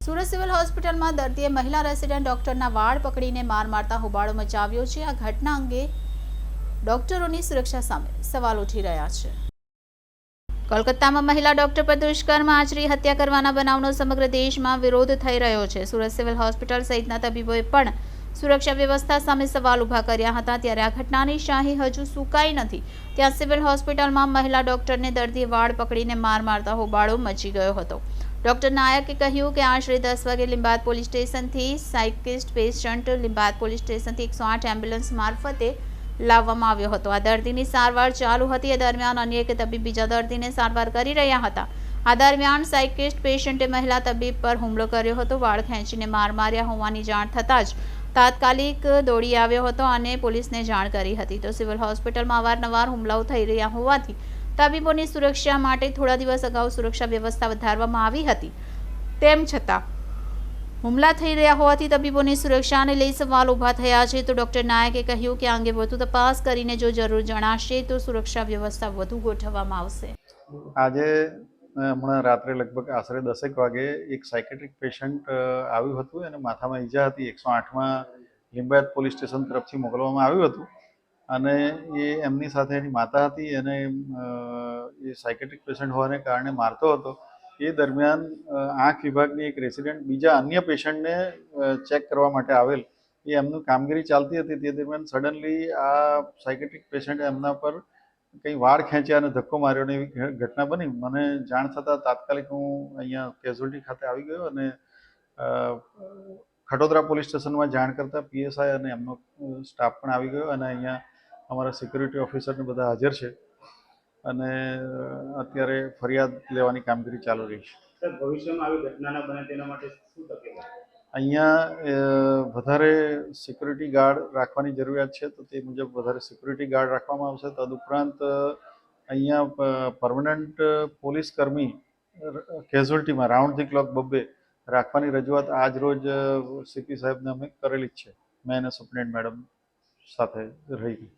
Surat civil હોસ્પિટલમાં દર્દીએ મહિલા resident ડોક્ટરના વાળ પકડીને માર મારતા હોબાળો મચાવ્યો છે। આ ઘટના અંગે ડોક્ટરોની સુરક્ષા સામે સવાલ ઉઠી રહ્યા છે। કોલકાતામાં મહિલા ડોક્ટર પર દુષ્કર્મ આચરી હત્યા કરવાના બનાવનો સમગ્ર દેશમાં વિરોધ થઈ રહ્યો છે। સુરત સિવિલ હોસ્પિટલ સહિતના તબીબોએ પણ સુરક્ષા વ્યવસ્થા સામે સવાલ ઊભા કર્યા હતા। ત્યારે આ ઘટનાની શાહી હજુ સુકાઈ નથી ત્યાં સિવિલ હોસ્પિટલમાં મહિલા ડોક્ટરને દર્દીએ વાળ પકડીને માર મારતા હોબાળો મચી ગયો હતો। ડોક્ટર નાયકે કહ્યું કે આશરે 10 વાગે લીંબાદ પોલીસ સ્ટેશનથી સાયકિસ્ટ પેશન્ટ લીંબાદ પોલીસ સ્ટેશનથી 108 એમ્બ્યુલન્સ મારફતે લાવવામાં આવ્યો હતો। આ દર્દીની સારવાર ચાલુ હતી। એ દરમિયાન અન્ય એક તબીબ બીજા દર્દીને સારવાર કરી રહ્યા હતા। આ દરમિયાન સાયકિસ્ટ પેશન્ટે મહિલા તબીબ પર હુમલો કર્યો હતો। વાળ ખેંચીને માર માર્યા હોવાની જાણ થતાં જ તાત્કાલિક દોડી આવ્યો હતો અને પોલીસને જાણ કરી હતી। તો સિવિલ હોસ્પિટલમાં અવારનવાર હુમલાઓ થઈ રહ્યા હોવાથી તબીબોની સુરક્ષા માટે થોડા દિવસ અગાઉ સુરક્ષા વ્યવસ્થા વધારવામાં આવી હતી। તેમ છતાં હુમલા થઈ રહ્યા હોવાથી તબીબોની સુરક્ષાને લઈ સવાલ ઊભા થયા છે। તો ડોક્ટર નાયકે કહ્યું કે આ અંગે વધુ તપાસ કરીને જો જરૂર જણાશે તો સુરક્ષા વ્યવસ્થા વધુ ગોઠવવામાં આવશે। આજે હમણાં રાત્રે લગભગ આશરે 10 વાગે એક સાયકેટ્રિક પેશન્ટ આવ્યું હતું અને માથામાં ઈજા હતી। 108માં લીંબાયત પોલીસ સ્ટેશન તરફથી મોકલવામાં આવ્યું હતું અને એ એમની સાથે એની માતા હતી અને એ સાયકેટ્રિક પેશન્ટ હોવાને કારણે મારતો હતો। એ દરમિયાન આંખ વિભાગની એક રેસિડેન્ટ બીજા અન્ય પેશન્ટને ચેક કરવા માટે આવેલ। એ એમનું કામગીરી ચાલતી હતી તે દરમિયાન સડનલી આ સાયકેટ્રિક પેશન્ટે એમના પર કંઈ વાળ ખેંચ્યા અને ધક્કો માર્યો ને એવી ઘટના બની। મને જાણ થતાં તાત્કાલિક હું અહીંયા કેઝ્યુઅલ્ટી ખાતે આવી ગયો અને ખટોદરા પોલીસ સ્ટેશનમાં જાણ કરતાં પીએસઆઈ અને એમનો સ્ટાફ પણ આવી ગયો અને અહીંયા અમારા સિક્યુરિટી ઓફિસરને બધા હાજર છે અને અત્યારે ફરિયાદ લેવાની કામગીરી ચાલુ રહી છે। ભવિષ્યમાં આવી ઘટના ન બને તેના માટે શું તકેદારી? અહીંયા વધારે સિક્યુરિટી ગાર્ડ રાખવાની જરૂરિયાત છે તો તે મુજબ વધારે સિક્યુરિટી ગાર્ડ રાખવામાં આવશે। તદુપરાંત અહીંયા પરમનન્ટ પોલીસ કર્મી કેઝ્યુઅલ્ટીમાં રાઉન્ડ ધી ક્લોક 2 રાખવાની રજૂઆત આજ રોજ સીપી સાહેબને અમે કરેલી જ છે। મેં અને સુપ્રિન્ટેન્ડન્ટ મેડમ સાથે રહી।